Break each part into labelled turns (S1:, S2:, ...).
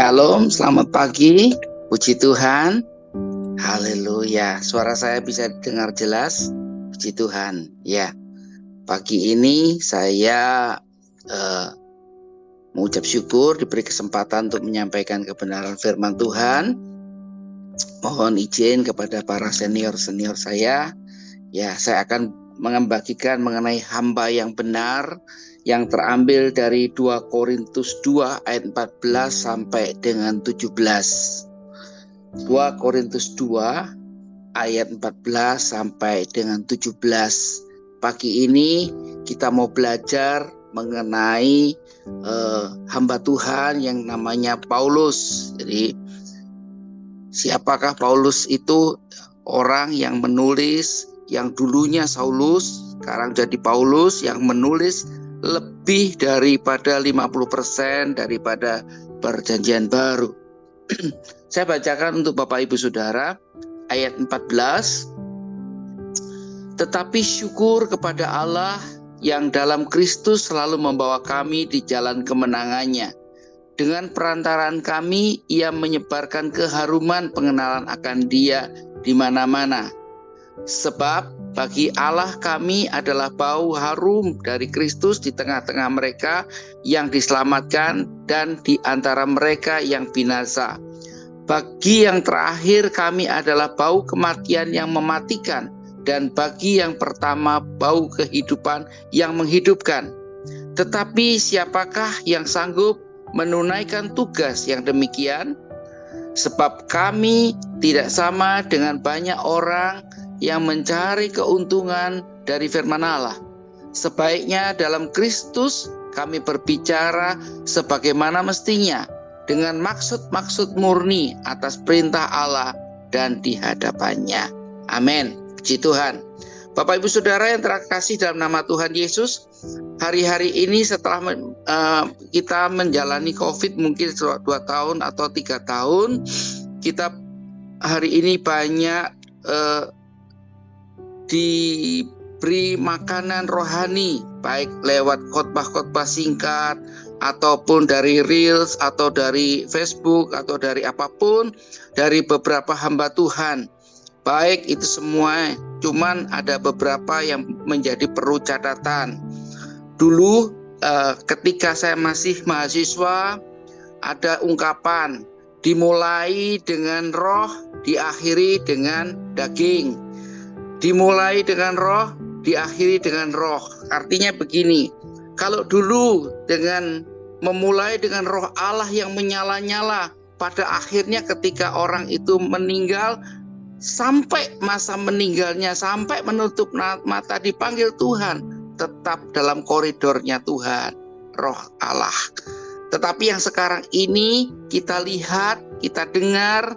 S1: Shalom, selamat pagi, puji Tuhan, haleluya. Suara saya bisa dengar jelas, puji Tuhan. Ya, pagi ini saya mengucap syukur diberi kesempatan untuk menyampaikan kebenaran firman Tuhan. Mohon izin kepada para senior-senior saya. Ya, saya akan membagikan mengenai hamba yang benar yang terambil dari 2 Korintus 2 ayat 14 sampai dengan 17. 2 Korintus 2 ayat 14 sampai dengan 17. Pagi ini kita mau belajar mengenai hamba Tuhan yang namanya Paulus. Jadi siapakah Paulus itu? Orang yang menulis, yang dulunya Saulus, sekarang jadi Paulus, yang menulis lebih daripada 50% daripada perjanjian baru. Saya bacakan untuk Bapak Ibu Saudara ayat 14. Tetapi syukur kepada Allah yang dalam Kristus selalu membawa kami di jalan kemenangannya. Dengan perantaraan kami, ia menyebarkan keharuman pengenalan akan Dia di mana-mana. Sebab bagi Allah kami adalah bau harum dari Kristus di tengah-tengah mereka yang diselamatkan dan di antara mereka yang binasa. Bagi yang terakhir kami adalah bau kematian yang mematikan, dan bagi yang pertama bau kehidupan yang menghidupkan. Tetapi siapakah yang sanggup menunaikan tugas yang demikian? Sebab kami tidak sama dengan banyak orang yang mencari keuntungan dari firman Allah. Sebaiknya dalam Kristus kami berbicara sebagaimana mestinya, dengan maksud-maksud murni atas perintah Allah dan di hadapannya. Amin. Puji Tuhan. Bapak Ibu Saudara yang terkasih dalam nama Tuhan Yesus, hari-hari ini setelah kita menjalani COVID mungkin 2 tahun atau 3 tahun, kita hari ini banyak diberi makanan rohani, baik lewat khotbah-khotbah singkat, ataupun dari Reels, atau dari Facebook, atau dari apapun, dari beberapa hamba Tuhan. Baik itu semua, cuman ada beberapa yang menjadi perlu catatan. Dulu ketika saya masih mahasiswa, ada ungkapan dimulai dengan roh, diakhiri dengan daging. Dimulai dengan roh, diakhiri dengan roh. Artinya begini, kalau dulu dengan memulai dengan roh Allah yang menyala-nyala, pada akhirnya ketika orang itu meninggal, sampai masa meninggalnya, sampai menutup mata dipanggil Tuhan, tetap dalam koridornya Tuhan, roh Allah. Tetapi yang sekarang ini kita lihat, kita dengar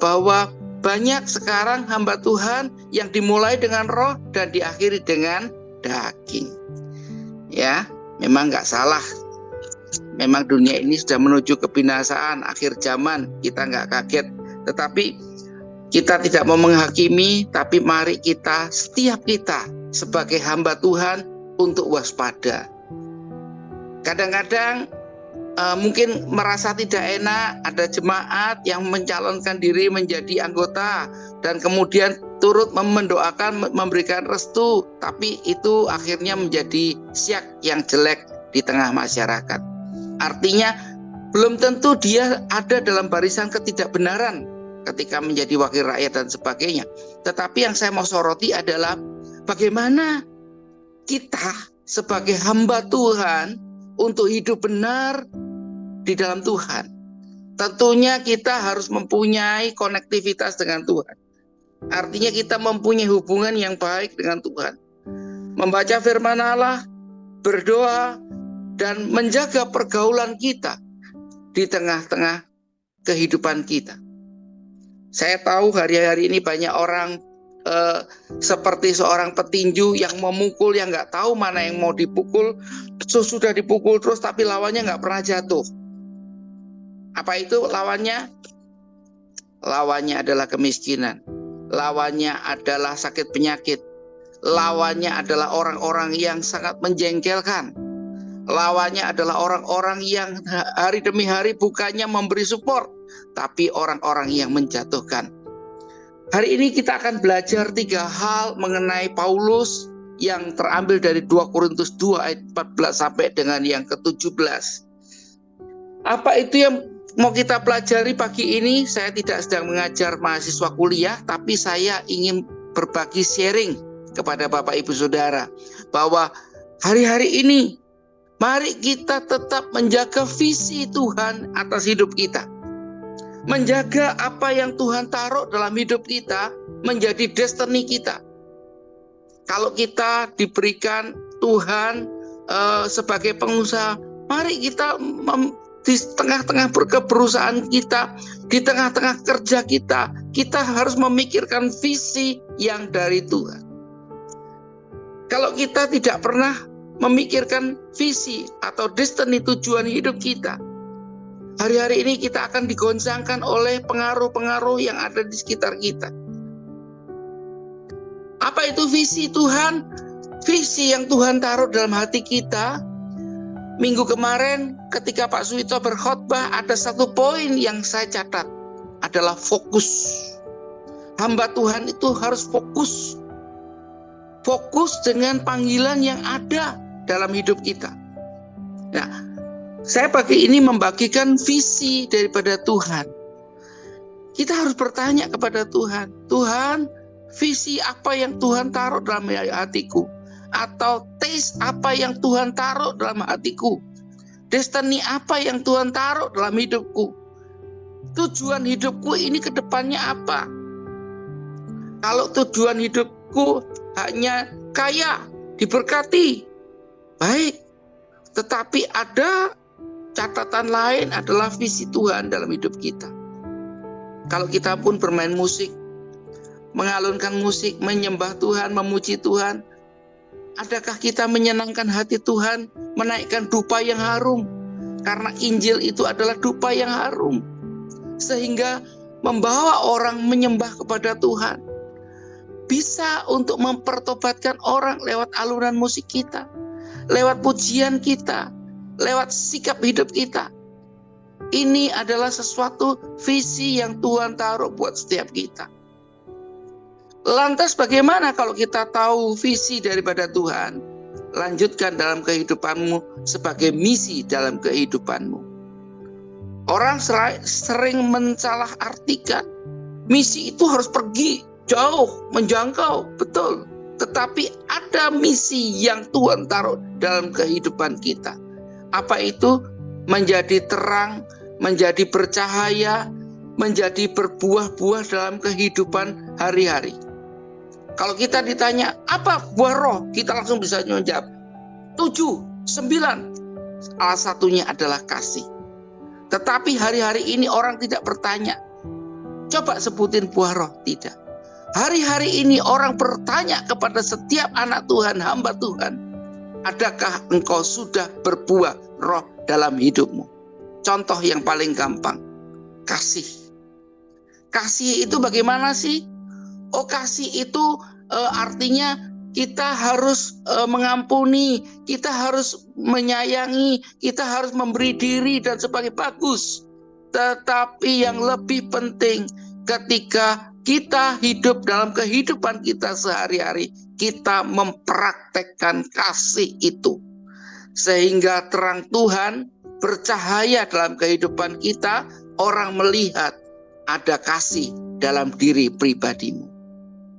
S1: bahwa banyak sekarang hamba Tuhan yang dimulai dengan roh dan diakhiri dengan daging. Ya, memang nggak salah. Memang dunia ini sudah menuju kebinasaan, akhir zaman, kita nggak kaget. Tetapi kita tidak mau menghakimi, tapi mari kita, setiap kita sebagai hamba Tuhan untuk waspada. Kadang-kadang mungkin merasa tidak enak, ada jemaat yang mencalonkan diri menjadi anggota dan kemudian turut mendoakan, memberikan restu, tapi itu akhirnya menjadi siak yang jelek di tengah masyarakat. Artinya belum tentu dia ada dalam barisan ketidakbenaran ketika menjadi wakil rakyat dan sebagainya. Tetapi yang saya mau soroti adalah bagaimana kita sebagai hamba Tuhan untuk hidup benar di dalam Tuhan. Tentunya kita harus mempunyai konektivitas dengan Tuhan. Artinya kita mempunyai hubungan yang baik dengan Tuhan. Membaca firman Allah, berdoa, dan menjaga pergaulan kita di tengah-tengah kehidupan kita. Saya tahu hari-hari ini banyak orang seperti seorang petinju yang memukul, yang nggak tahu mana yang mau dipukul, sudah dipukul terus tapi lawannya nggak pernah jatuh. Apa itu lawannya? Lawannya adalah kemiskinan, lawannya adalah sakit penyakit, lawannya adalah orang-orang yang sangat menjengkelkan, Lawannya adalah orang-orang yang hari demi hari bukannya memberi support, tapi orang-orang yang menjatuhkan. Hari ini kita akan belajar 3 hal mengenai Paulus yang terambil dari 2 Korintus 2 ayat 14 sampai dengan yang ke-17. Apa itu yang mau kita pelajari pagi ini? Saya tidak sedang mengajar mahasiswa kuliah, tapi saya ingin berbagi sharing kepada Bapak Ibu Saudara bahwa hari-hari ini mari kita tetap menjaga visi Tuhan atas hidup kita. Menjaga apa yang Tuhan taruh dalam hidup kita menjadi destiny kita. Kalau kita diberikan Tuhan sebagai pengusaha, mari kita di tengah-tengah perusahaan kita, di tengah-tengah kerja kita, kita harus memikirkan visi yang dari Tuhan. Kalau kita tidak pernah memikirkan visi atau destiny tujuan hidup kita, hari-hari ini kita akan digoncangkan oleh pengaruh-pengaruh yang ada di sekitar kita. Apa itu visi Tuhan? Visi yang Tuhan taruh dalam hati kita. Minggu kemarin ketika Pak Suwito berkhotbah, ada 1 poin yang saya catat, adalah fokus. Hamba Tuhan itu harus fokus. Fokus dengan panggilan yang ada dalam hidup kita. Nah, saya pagi ini membagikan visi daripada Tuhan. Kita harus bertanya kepada Tuhan, Tuhan, visi apa yang Tuhan taruh dalam hatiku? Atau taste apa yang Tuhan taruh dalam hatiku? Destiny apa yang Tuhan taruh dalam hidupku? Tujuan hidupku ini ke depannya apa? Kalau tujuan hidupku hanya kaya, diberkati, baik. Tetapi ada catatan lain adalah visi Tuhan dalam hidup kita. Kalau kita pun bermain musik, mengalunkan musik, menyembah Tuhan, memuji Tuhan, adakah kita menyenangkan hati Tuhan, menaikkan dupa yang harum? Karena Injil itu adalah dupa yang harum, sehingga membawa orang menyembah kepada Tuhan. Bisa untuk mempertobatkan orang lewat alunan musik kita, lewat pujian kita, lewat sikap hidup kita. Ini adalah sesuatu visi yang Tuhan taruh buat setiap kita. Lantas bagaimana kalau kita tahu visi daripada Tuhan? Lanjutkan dalam kehidupanmu sebagai misi dalam kehidupanmu. Orang sering mensalah artikan. Misi itu harus pergi jauh, menjangkau, betul. Tetapi ada misi yang Tuhan taruh dalam kehidupan kita. Apa itu? Menjadi terang, menjadi bercahaya, menjadi berbuah-buah dalam kehidupan hari-hari. Kalau kita ditanya, apa buah roh? Kita langsung bisa menjawab 7, 9. Salah satunya adalah kasih. Tetapi hari-hari ini orang tidak bertanya, coba sebutin buah roh, tidak. Hari-hari ini orang bertanya kepada setiap anak Tuhan, hamba Tuhan, adakah engkau sudah berbuah roh dalam hidupmu? Contoh yang paling gampang, kasih. Kasih itu bagaimana sih? Oh, kasih itu artinya kita harus mengampuni, kita harus menyayangi, kita harus memberi diri dan sebagainya, bagus. Tetapi yang lebih penting, ketika kita hidup dalam kehidupan kita sehari-hari, kita mempraktekkan kasih itu. Sehingga terang Tuhan bercahaya dalam kehidupan kita, orang melihat ada kasih dalam diri pribadimu.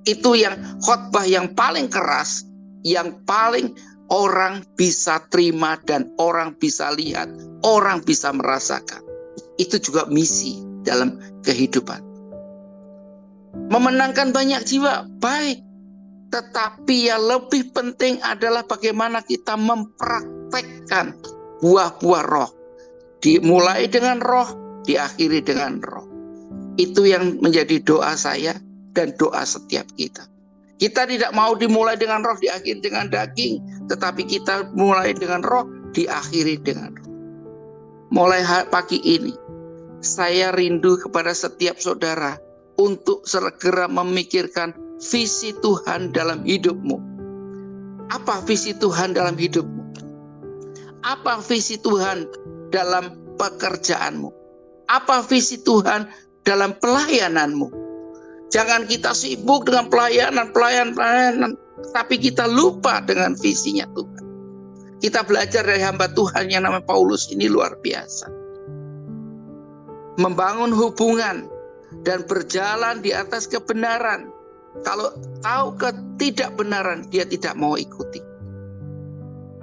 S1: Itu yang khotbah yang paling keras, yang paling orang bisa terima dan orang bisa lihat, orang bisa merasakan. Itu juga misi dalam kehidupan. Memenangkan banyak jiwa, baik. Tetapi yang lebih penting adalah bagaimana kita mempraktekkan buah-buah roh. Dimulai dengan roh, diakhiri dengan roh. Itu yang menjadi doa saya dan doa setiap kita. Kita tidak mau dimulai dengan roh, diakhiri dengan daging. Tetapi kita mulai dengan roh, diakhiri dengan roh. Mulai pagi ini, saya rindu kepada setiap saudara untuk segera memikirkan visi Tuhan dalam hidupmu. Apa visi Tuhan dalam hidupmu? Apa visi Tuhan dalam pekerjaanmu? Apa visi Tuhan dalam pelayananmu? Jangan kita sibuk dengan pelayanan, tapi kita lupa dengan visinya Tuhan. Kita belajar dari hamba Tuhan yang namanya Paulus ini luar biasa. Membangun hubungan dan berjalan di atas kebenaran. Kalau tahu ketidakbenaran, dia tidak mau ikuti.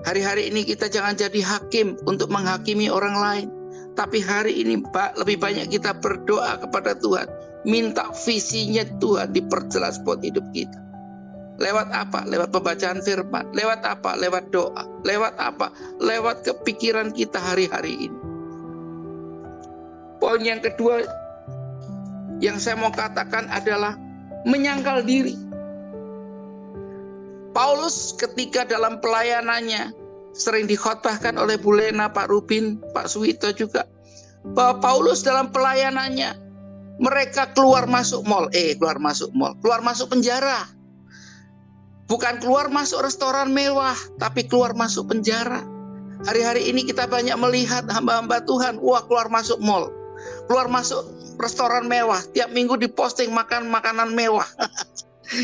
S1: Hari-hari ini kita jangan jadi hakim untuk menghakimi orang lain. Tapi hari ini lebih banyak kita berdoa kepada Tuhan. Minta visinya Tuhan diperjelas buat hidup kita. Lewat apa? Lewat pembacaan firman. Lewat apa? Lewat doa. Lewat apa? Lewat kepikiran kita hari-hari ini. Poin yang kedua yang saya mau katakan adalah menyangkal diri. Paulus ketika dalam pelayanannya sering dikhotbahkan oleh Bu Lena, Pak Rubin, Pak Suwito juga, bahwa Paulus dalam pelayanannya mereka keluar masuk penjara. Bukan keluar masuk restoran mewah, tapi keluar masuk penjara. Hari-hari ini kita banyak melihat hamba-hamba Tuhan, keluar masuk mall, keluar masuk restoran mewah, tiap minggu diposting makan makanan mewah.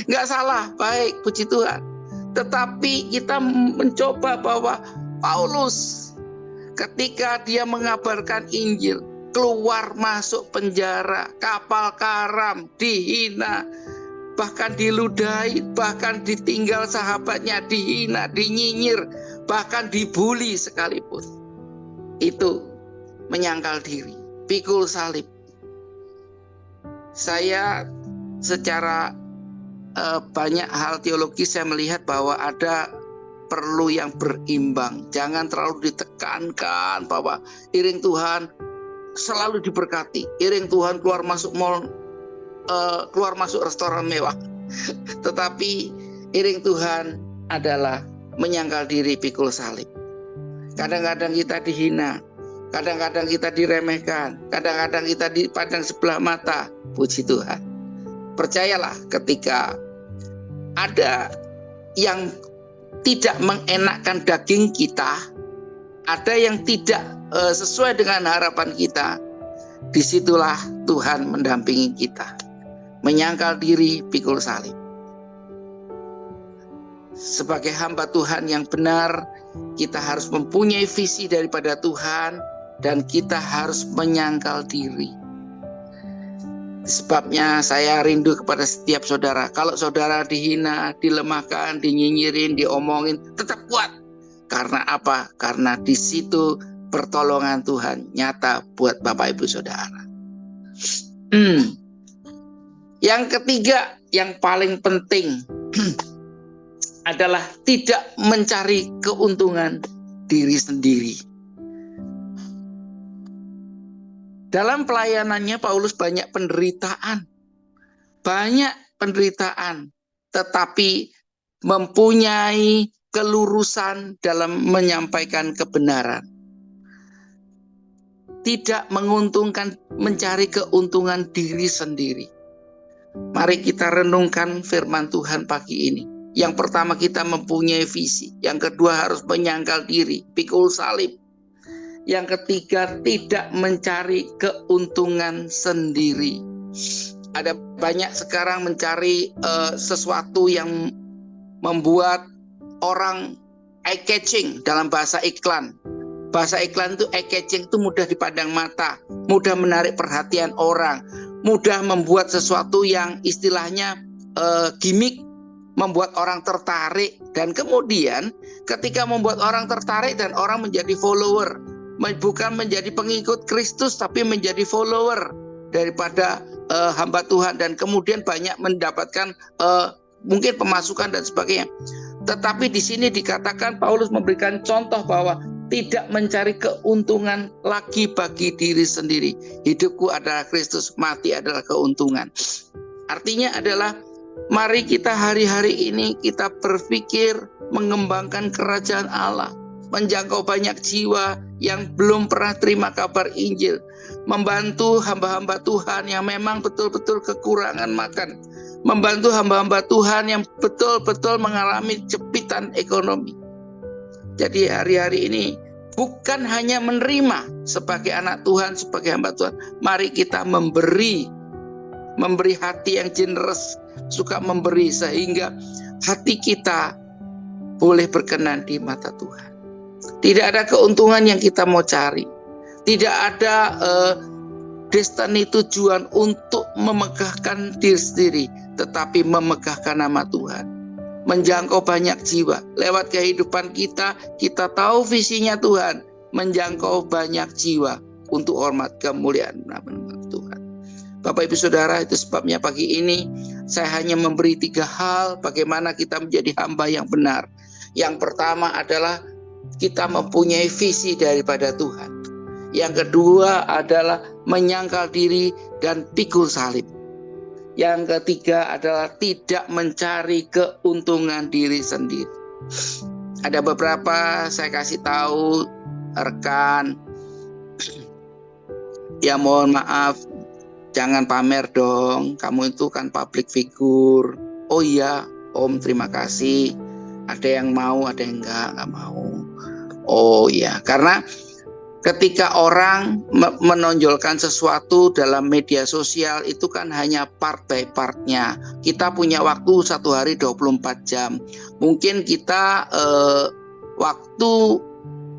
S1: Nggak salah, baik, puji Tuhan. Tetapi kita mencoba bahwa Paulus ketika dia mengabarkan Injil, keluar masuk penjara, kapal karam, dihina, bahkan diludahi, bahkan ditinggal sahabatnya, dihina, dinyinyir, bahkan dibully sekalipun. Itu menyangkal diri, pikul salib. Saya secara banyak hal teologis saya melihat bahwa ada perlu yang berimbang. Jangan terlalu ditekankan bahwa iring Tuhan selalu diberkati, iring Tuhan keluar masuk mall, keluar masuk restoran mewah. Tetapi iring Tuhan adalah menyangkal diri, pikul salib. Kadang-kadang kita dihina, kadang-kadang kita diremehkan, kadang-kadang kita dipandang sebelah mata. Puji Tuhan. Percayalah, ketika ada yang tidak mengenakkan daging kita, ada yang tidak sesuai dengan harapan kita, disitulah Tuhan mendampingi kita. Menyangkal diri, pikul salib. Sebagai hamba Tuhan yang benar, kita harus mempunyai visi daripada Tuhan, dan kita harus menyangkal diri. Sebabnya saya rindu kepada setiap saudara. Kalau saudara dihina, dilemahkan, dinyinyirin, diomongin, tetap kuat. Karena apa? Karena di situ pertolongan Tuhan nyata buat Bapak Ibu Saudara. Yang ketiga, yang paling penting adalah tidak mencari keuntungan diri sendiri. Dalam pelayanannya Paulus banyak penderitaan, tetapi mempunyai kelurusan dalam menyampaikan kebenaran. Tidak menguntungkan, mencari keuntungan diri sendiri. Mari kita renungkan firman Tuhan pagi ini. Yang pertama, kita mempunyai visi. Yang kedua, harus menyangkal diri, pikul salib. Yang ketiga, tidak mencari keuntungan sendiri. Ada banyak sekarang mencari sesuatu yang membuat orang eye-catching dalam bahasa iklan. Bahasa iklan itu eye-catching, itu mudah dipandang mata, mudah menarik perhatian orang, mudah membuat sesuatu yang istilahnya gimmick, membuat orang tertarik. Dan kemudian ketika membuat orang tertarik dan orang menjadi follower, bukan menjadi pengikut Kristus, tapi menjadi follower daripada hamba Tuhan, dan kemudian banyak mendapatkan mungkin pemasukan dan sebagainya. Tetapi di sini dikatakan, Paulus memberikan contoh bahwa tidak mencari keuntungan lagi bagi diri sendiri. Hidupku adalah Kristus, mati adalah keuntungan. Artinya adalah, mari kita hari-hari ini kita berpikir mengembangkan kerajaan Allah, menjangkau banyak jiwa yang belum pernah terima kabar Injil, membantu hamba-hamba Tuhan yang memang betul-betul kekurangan makan, membantu hamba-hamba Tuhan yang betul-betul mengalami jepitan ekonomi. Jadi hari-hari ini bukan hanya menerima sebagai anak Tuhan, sebagai hamba Tuhan. Mari kita memberi hati yang generous, suka memberi, sehingga hati kita boleh berkenan di mata Tuhan. Tidak ada keuntungan yang kita mau cari, tidak ada destiny, tujuan untuk memegahkan diri sendiri, tetapi memegahkan nama Tuhan, menjangkau banyak jiwa. Lewat kehidupan kita, kita tahu visinya Tuhan, menjangkau banyak jiwa untuk hormat kemuliaan nama Tuhan. Bapak Ibu Saudara, itu sebabnya pagi ini saya hanya memberi 3 hal bagaimana kita menjadi hamba yang benar. Yang pertama adalah kita mempunyai visi daripada Tuhan. Yang kedua adalah menyangkal diri dan pikul salib. Yang ketiga adalah tidak mencari keuntungan diri sendiri. Ada beberapa saya kasih tahu rekan, ya mohon maaf, jangan pamer dong, kamu itu kan public figure. Oh iya Om, terima kasih. Ada yang mau, ada yang enggak mau. Oh iya, karena ketika orang menonjolkan sesuatu dalam media sosial itu kan hanya part by partnya. Kita punya waktu 1 hari 24 jam. Mungkin kita waktu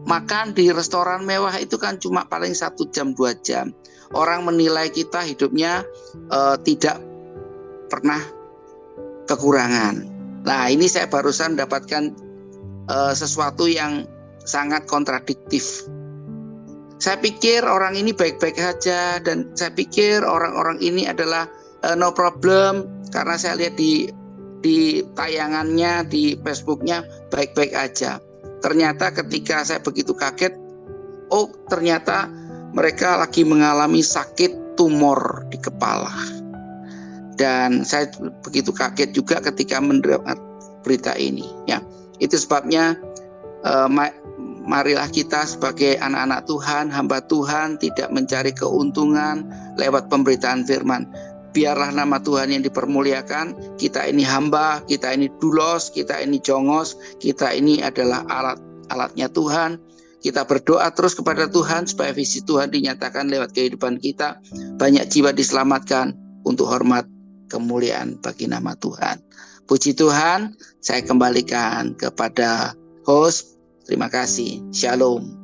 S1: makan di restoran mewah itu kan cuma paling 1 jam 2 jam. Orang menilai kita hidupnya tidak pernah kekurangan. Nah, ini saya barusan mendapatkan sesuatu yang sangat kontradiktif. Saya pikir orang ini baik-baik saja, dan saya pikir orang-orang ini adalah no problem, karena saya lihat di tayangannya di Facebooknya baik-baik aja. Ternyata ketika saya begitu kaget, oh ternyata mereka lagi mengalami sakit tumor di kepala. Dan saya begitu kaget juga ketika mendapat berita ini. Ya, itu sebabnya marilah kita sebagai anak-anak Tuhan, hamba Tuhan, tidak mencari keuntungan lewat pemberitaan firman. Biarlah nama Tuhan yang dipermuliakan. Kita ini hamba, kita ini dulos, kita ini jongos, kita ini adalah alat-alatnya Tuhan. Kita berdoa terus kepada Tuhan supaya visi Tuhan dinyatakan lewat kehidupan kita. Banyak jiwa diselamatkan untuk hormat kemuliaan bagi nama Tuhan. Puji Tuhan, saya kembalikan kepada host. Terima kasih. Shalom.